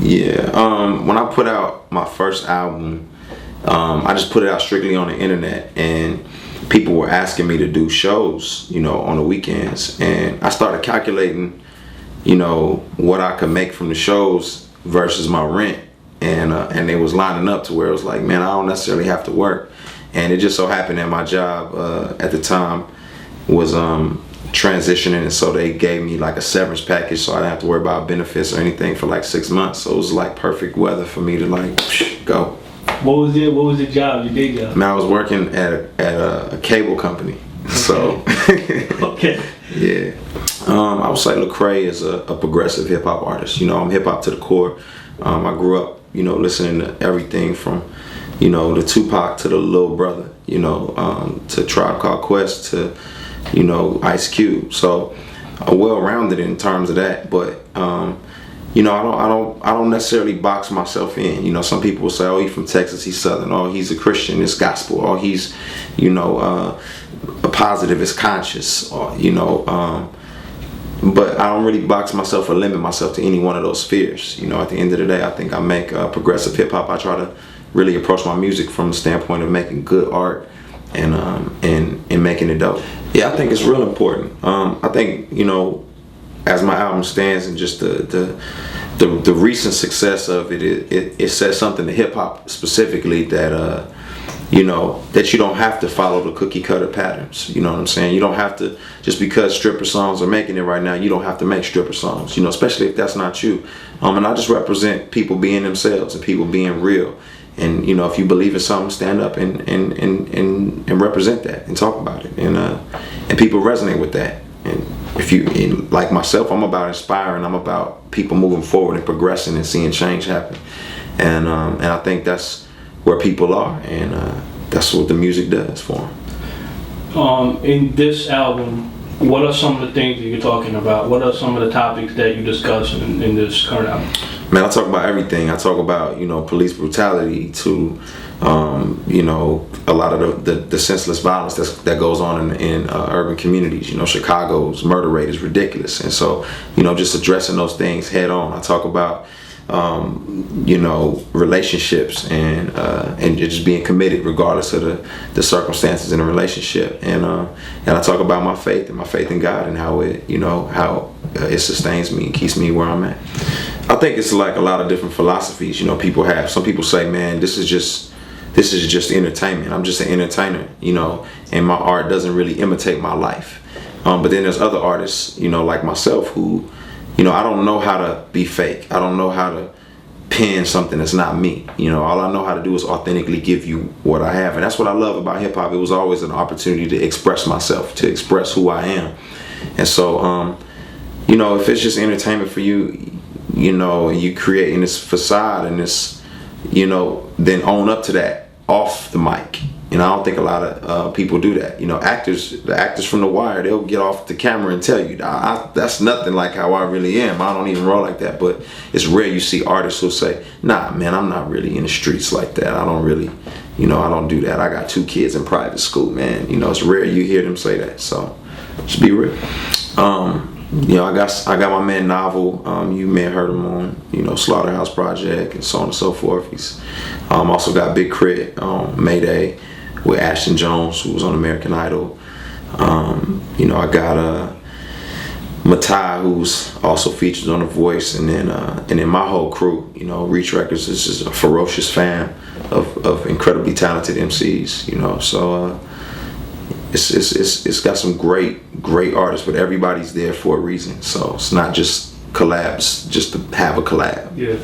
Yeah. When I put out my first album, I just put it out strictly on the internet, and people were asking me to do shows, on the weekends, and I started calculating, what I could make from the shows versus my rent, and they was lining up to where it was like, man, I don't necessarily have to work. And it just so happened that my job at the time was transitioning, and so they gave me like a severance package, so I didn't have to worry about benefits or anything for like 6 months. So it was like perfect weather for me to like go. What was the job, your day job? Man, I was working at a cable company. Okay. So okay. Yeah. I would say Lecrae is a progressive hip hop artist. I'm hip hop to the core. I grew up, listening to everything from, the Tupac to the Lil Brother, to Tribe Called Quest to, Ice Cube. So well-rounded in terms of that, but I don't necessarily box myself in. Some people will say, oh, he's from Texas, he's Southern, oh, he's a Christian, it's gospel, or he's, a positive, it's conscious, or, but I don't really box myself or limit myself to any one of those spheres. At the end of the day, I think I make progressive hip hop. I try to really approach my music from the standpoint of making good art and making it dope. Yeah, I think it's real important. I think, as my album stands and just the recent success of it says something to hip hop specifically that that you don't have to follow the cookie cutter patterns. You know what I'm saying? You don't have to, just because stripper songs are making it right now, you don't have to make stripper songs, especially if that's not you. And I just represent people being themselves and people being real. And if you believe in something, stand up and represent that and talk about it. And people resonate with that. And if you, like myself, I'm about inspiring. I'm about people moving forward and progressing and seeing change happen. And I think that's where people are, and that's what the music does for them. In this album, what are some of the things that you're talking about? What are some of the topics that you discuss in this current album? Man, I talk about everything. I talk about, police brutality to, a lot of the senseless violence that goes on in urban communities. Chicago's murder rate is ridiculous. And so, just addressing those things head on. I talk about, relationships and just being committed regardless of the circumstances in a relationship. And I talk about my faith in God and how it sustains me and keeps me where I'm at. I think it's like a lot of different philosophies, people have. Some people say, man, this is just entertainment. I'm just an entertainer, and my art doesn't really imitate my life. But then there's other artists, like myself, who, I don't know how to be fake. I don't know how to pen something that's not me. All I know how to do is authentically give you what I have. And that's what I love about hip hop. It was always an opportunity to express myself, to express who I am. And so, if it's just entertainment for you, and you creating this facade and this, then own up to that off the mic. I don't think a lot of people do that. The actors from The Wire, they'll get off the camera and tell you, that's nothing like how I really am. I don't even roll like that. But it's rare you see artists who say, nah, man, I'm not really in the streets like that. I don't really, I don't do that. I got 2 kids in private school, man. It's rare you hear them say that. So just be real. I got my man Novel. You may have heard him on, Slaughterhouse Project and so on and so forth. He's also got Big Crit, Mayday, with Ashton Jones, who was on American Idol. I got Matai, who's also featured on The Voice, and then my whole crew. Reach Records is just a ferocious fan of incredibly talented MCs. So it's got some great artists, but everybody's there for a reason. So it's not just collabs just to have a collab. Yeah.